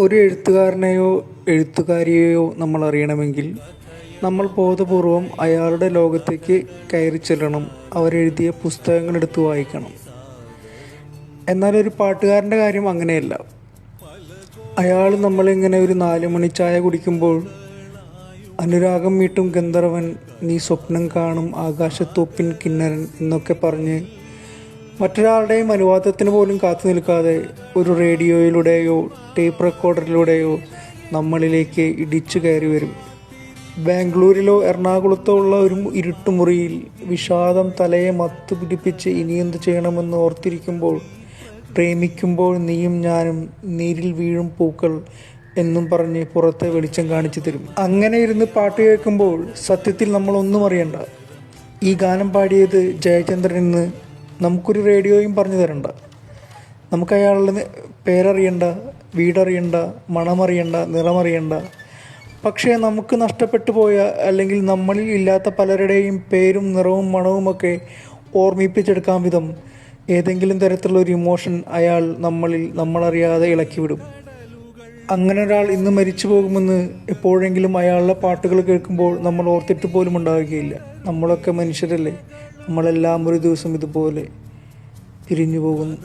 ഒരു എഴുത്തുകാരനെയോ എഴുത്തുകാരിയെയോ നമ്മൾ അറിയണമെങ്കിൽ നമ്മൾ ബോധപൂർവം അയാളുടെ ലോകത്തേക്ക് കയറി ചെല്ലണം, അവരെഴുതിയ പുസ്തകങ്ങൾ എടുത്ത് വായിക്കണം. എന്നാൽ ഒരു പാട്ടുകാരൻ്റെ കാര്യം അങ്ങനെയല്ല. അയാൾ നമ്മളിങ്ങനെ ഒരു 4 മണി ചായ കുടിക്കുമ്പോൾ അനുരാഗം മീട്ടും ഗന്ധർവൻ, നീ സ്വപ്നം കാണും ആകാശത്തോപ്പിൻ കിന്നരൻ എന്നൊക്കെ പറഞ്ഞ് മറ്റൊരാളുടെയും അനുവാദത്തിന് പോലും കാത്തു നിൽക്കാതെ ഒരു റേഡിയോയിലൂടെയോ ടേപ്പ് റെക്കോർഡറിലൂടെയോ നമ്മളിലേക്ക് ഇടിച്ചു കയറി വരും. ബാംഗ്ലൂരിലോ എറണാകുളത്തോ ഉള്ള ഒരു ഇരുട്ടുമുറിയിൽ വിഷാദം തലയെ മത്തു പിടിപ്പിച്ച് ഇനിയെന്ത് ചെയ്യണമെന്ന് ഓർത്തിരിക്കുമ്പോൾ, പ്രേമിക്കുമ്പോൾ നീയും ഞാനും നീരിൽ വീഴും പൂക്കൾ എന്നും പറഞ്ഞ് പുറത്തെ വെളിച്ചം കാണിച്ചു തരും. അങ്ങനെ ഇരുന്ന് പാട്ട് കേൾക്കുമ്പോൾ സത്യത്തിൽ നമ്മളൊന്നും അറിയണ്ട. ഈ ഗാനം പാടിയത് ജയചന്ദ്രൻ എന്ന് നമുക്കൊരു റേഡിയോയും പറഞ്ഞു തരണ്ട. നമുക്ക് അയാളുടെ പേരറിയണ്ട, വീടറിയണ്ട, മണമറിയണ്ട, നിറമറിയണ്ട. പക്ഷേ നമുക്ക് നഷ്ടപ്പെട്ടു പോയ അല്ലെങ്കിൽ നമ്മളിൽ ഇല്ലാത്ത പലരുടെയും പേരും നിറവും മണവുമൊക്കെ ഓർമ്മിപ്പിച്ചെടുക്കാൻ വിധം ഏതെങ്കിലും തരത്തിലുള്ള ഒരു ഇമോഷൻ അയാൾ നമ്മളറിയാതെ ഇളക്കിവിടും. അങ്ങനെ ഒരാൾ ഇന്ന് മരിച്ചു പോകുമെന്ന് എപ്പോഴെങ്കിലും അയാളുടെ പാട്ടുകൾ കേൾക്കുമ്പോൾ നമ്മൾ ഓർത്തിട്ട് പോലും ഉണ്ടാവുകയില്ല. നമ്മളൊക്കെ മനുഷ്യരല്ലേ, നമ്മളെല്ലാം ഒരു ദിവസം ഇതുപോലെ പിരിഞ്ഞു പോകുന്നു.